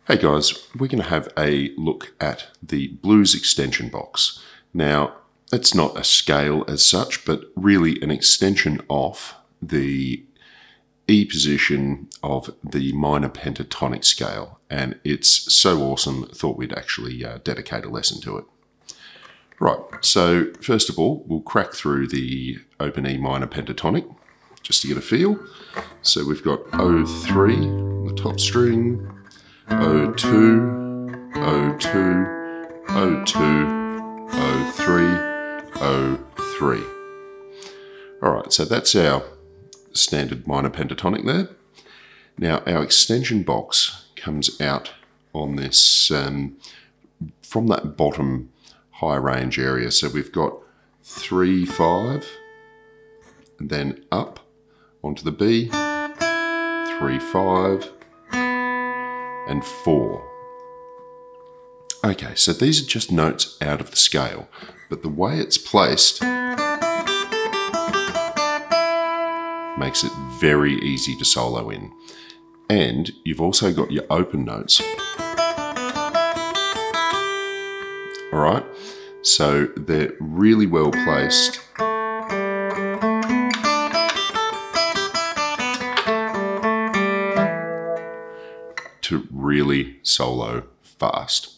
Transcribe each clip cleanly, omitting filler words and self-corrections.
Hey guys, we're going to have a look at the blues extension box. Now, it's not a scale as such, but really an extension of the E position of the minor pentatonic scale. And it's so awesome, thought we'd actually dedicate a lesson to it. Right, so first of all, we'll crack through the open E minor pentatonic, just to get a feel. So we've got O3 on the top string, O2, O2, O2, O3, O3. Alright, so that's our standard minor pentatonic there. Now our extension box comes out on this, from that bottom high range area. So we've got 3, 5, and then up onto the B, 3, 5, and 4. Okay, so these are just notes out of the scale, but the way it's placed makes it very easy to solo in. And you've also got your open notes. All right, so they're really well placed. To really solo fast.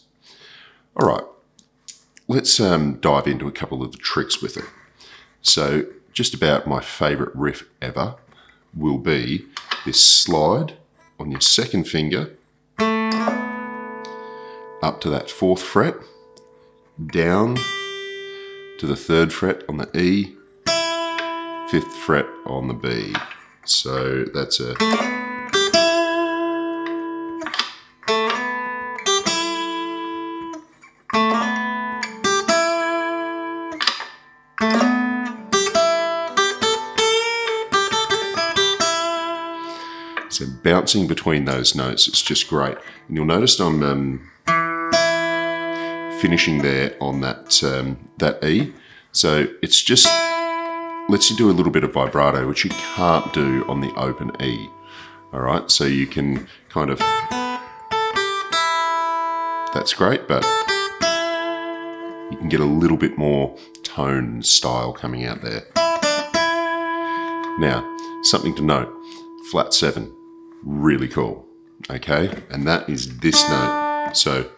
All right, let's dive into a couple of the tricks with it. So just about my favorite riff ever will be this slide on your second finger up to that 4th fret, down to the 3rd fret on the E, 5th fret on the B. So that's a So bouncing between those notes, it's just great. And you'll notice I'm finishing there on that E. So it's just lets you do a little bit of vibrato, which you can't do on the open E. All right, so you can kind of, that's great, but you can get a little bit more tone and style coming out there. Now, something to note, flat 7. Really cool, okay? And that is this note. So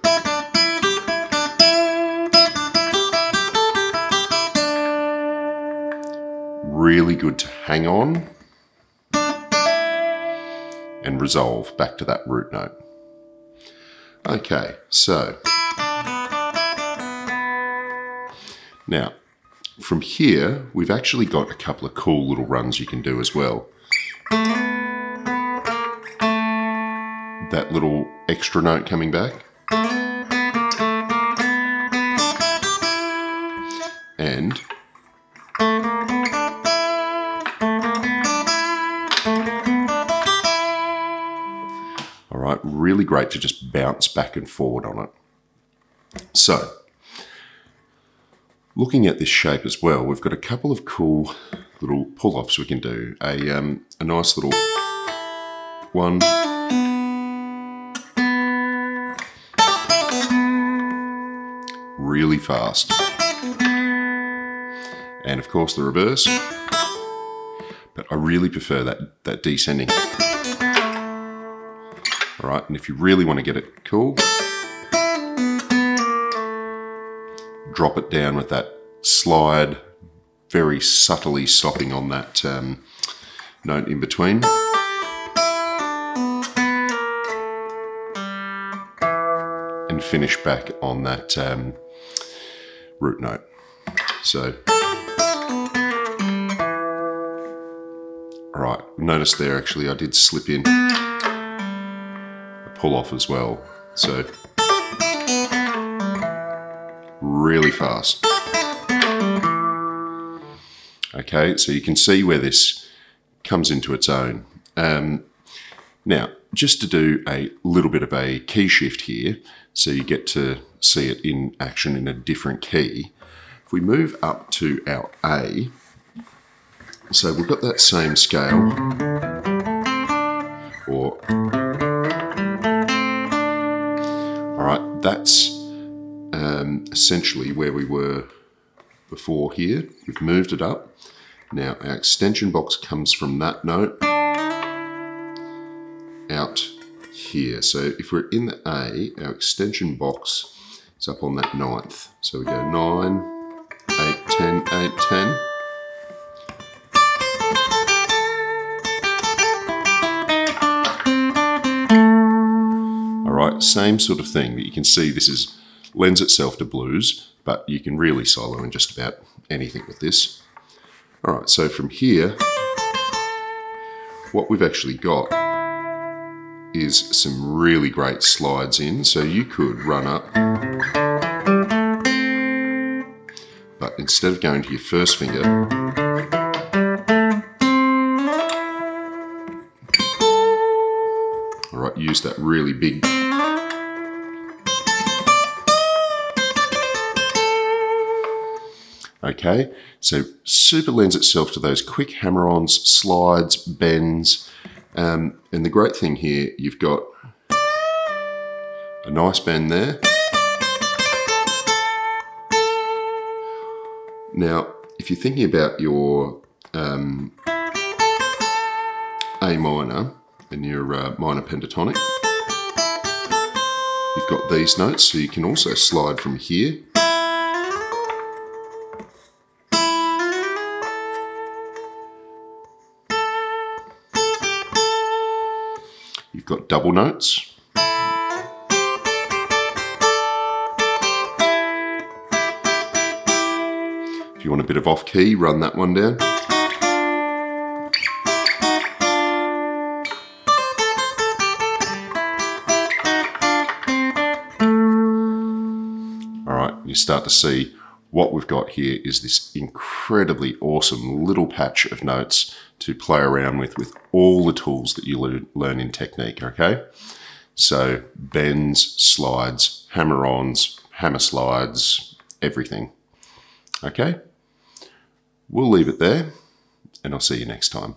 really good to hang on and resolve back to that root note. Okay, so now from here we've actually got a couple of cool little runs you can do as well. That little extra note coming back. And all right, really great to just bounce back and forward on it. So, looking at this shape as well, we've got a couple of cool little pull-offs we can do. A nice little one, really fast, and of course the reverse, but I really prefer that descending. All right, and if you really want to get it cool, drop it down with that slide, very subtly stopping on that note in between. And finish back on that root note. So, all right, notice there actually I did slip in a pull off as well. So, really fast. Okay, so you can see where this comes into its own. Now, just to do a little bit of a key shift here, so you get to see it in action in a different key. If we move up to our A, so we've got that same scale, or essentially where we were before here. We've moved it up. Now our extension box comes from that note out here. So if we're in the A, our extension box is up on that ninth. So we go 9, 8, 10, 8, 10. All right, same sort of thing, but you can see this lends itself to blues, but you can really solo in just about anything with this. All right, so from here, what we've actually got is some really great slides in. So you could run up, but instead of going to your first finger, all right, use that really big okay, so super lends itself to those quick hammer-ons, slides, bends, and the great thing here, you've got a nice bend there. Now, if you're thinking about your A minor and your minor pentatonic, you've got these notes, so you can also slide from here. You've got double notes. If you want a bit of off key, run that one down. All right, you start to see what we've got here is this incredibly awesome little patch of notes to play around with all the tools that you learn in technique, okay? So bends, slides, hammer-ons, hammer slides, everything, okay? We'll leave it there, and I'll see you next time.